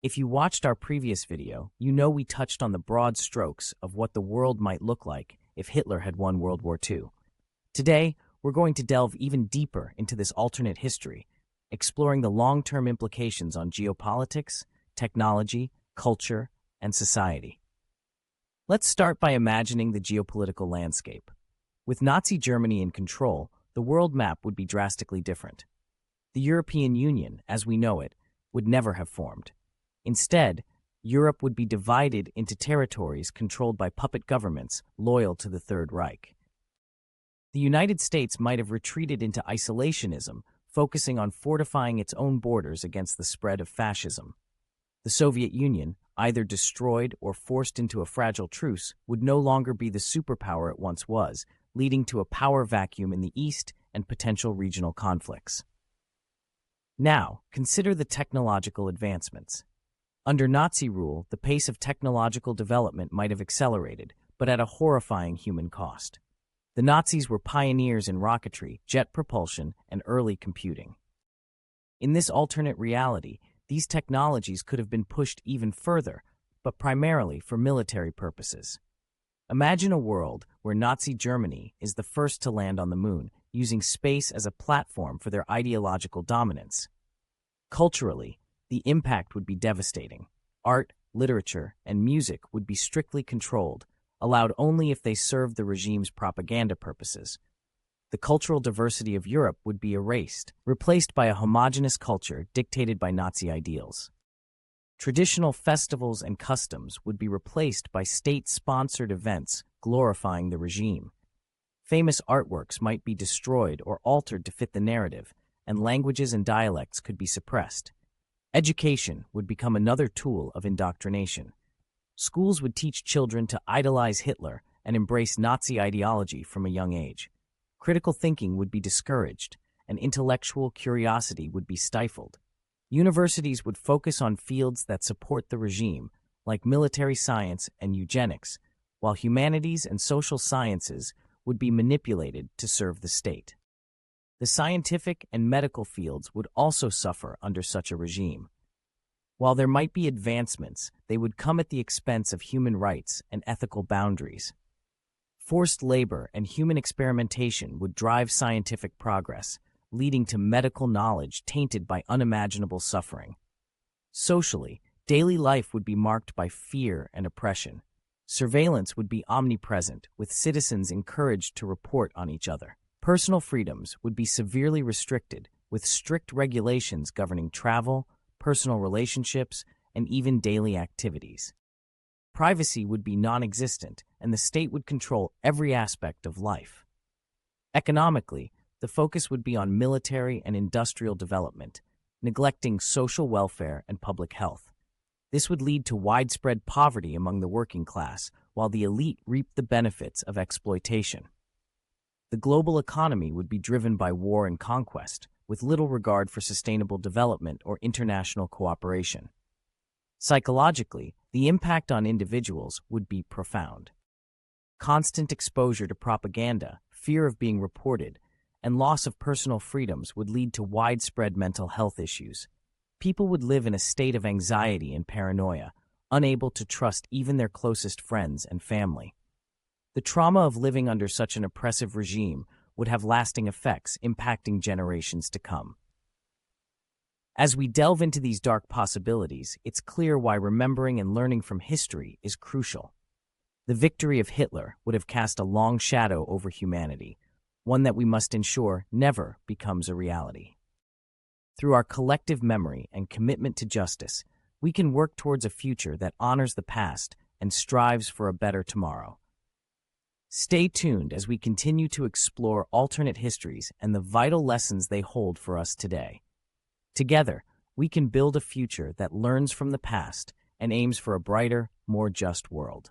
If you watched our previous video, you know we touched on the broad strokes of what the world might look like if Hitler had won World War II. Today, we're going to delve even deeper into this alternate history, exploring the long-term implications on geopolitics, technology, culture, and society. Let's start by imagining the geopolitical landscape. With Nazi Germany in control, the world map would be drastically different. The European Union, as we know it, would never have formed. Instead, Europe would be divided into territories controlled by puppet governments loyal to the Third Reich. The United States might have retreated into isolationism, focusing on fortifying its own borders against the spread of fascism. The Soviet Union, either destroyed or forced into a fragile truce, would no longer be the superpower it once was, leading to a power vacuum in the East and potential regional conflicts. Now, consider the technological advancements. Under Nazi rule, the pace of technological development might have accelerated, but at a horrifying human cost. The Nazis were pioneers in rocketry, jet propulsion, and early computing. In this alternate reality, these technologies could have been pushed even further, but primarily for military purposes. Imagine a world where Nazi Germany is the first to land on the moon, using space as a platform for their ideological dominance. Culturally, the impact would be devastating. Art, literature, and music would be strictly controlled, allowed only if they served the regime's propaganda purposes. The cultural diversity of Europe would be erased, replaced by a homogeneous culture dictated by Nazi ideals. Traditional festivals and customs would be replaced by state-sponsored events glorifying the regime. Famous artworks might be destroyed or altered to fit the narrative, and languages and dialects could be suppressed. Education would become another tool of indoctrination. Schools would teach children to idolize Hitler and embrace Nazi ideology from a young age. Critical thinking would be discouraged, and intellectual curiosity would be stifled. Universities would focus on fields that support the regime, like military science and eugenics, while humanities and social sciences would be manipulated to serve the state. The scientific and medical fields would also suffer under such a regime. While there might be advancements, they would come at the expense of human rights and ethical boundaries. Forced labor and human experimentation would drive scientific progress, leading to medical knowledge tainted by unimaginable suffering. Socially, daily life would be marked by fear and oppression. Surveillance would be omnipresent, with citizens encouraged to report on each other. Personal freedoms would be severely restricted, with strict regulations governing travel, personal relationships, and even daily activities. Privacy would be non-existent, and the state would control every aspect of life. Economically, the focus would be on military and industrial development, neglecting social welfare and public health. This would lead to widespread poverty among the working class, while the elite reaped the benefits of exploitation. The global economy would be driven by war and conquest, with little regard for sustainable development or international cooperation. Psychologically, the impact on individuals would be profound. Constant exposure to propaganda, fear of being reported, and loss of personal freedoms would lead to widespread mental health issues. People would live in a state of anxiety and paranoia, unable to trust even their closest friends and family. The trauma of living under such an oppressive regime would have lasting effects, impacting generations to come. As we delve into these dark possibilities, it's clear why remembering and learning from history is crucial. The victory of Hitler would have cast a long shadow over humanity, one that we must ensure never becomes a reality. Through our collective memory and commitment to justice, we can work towards a future that honors the past and strives for a better tomorrow. Stay tuned as we continue to explore alternate histories and the vital lessons they hold for us today. Together, we can build a future that learns from the past and aims for a brighter, more just world.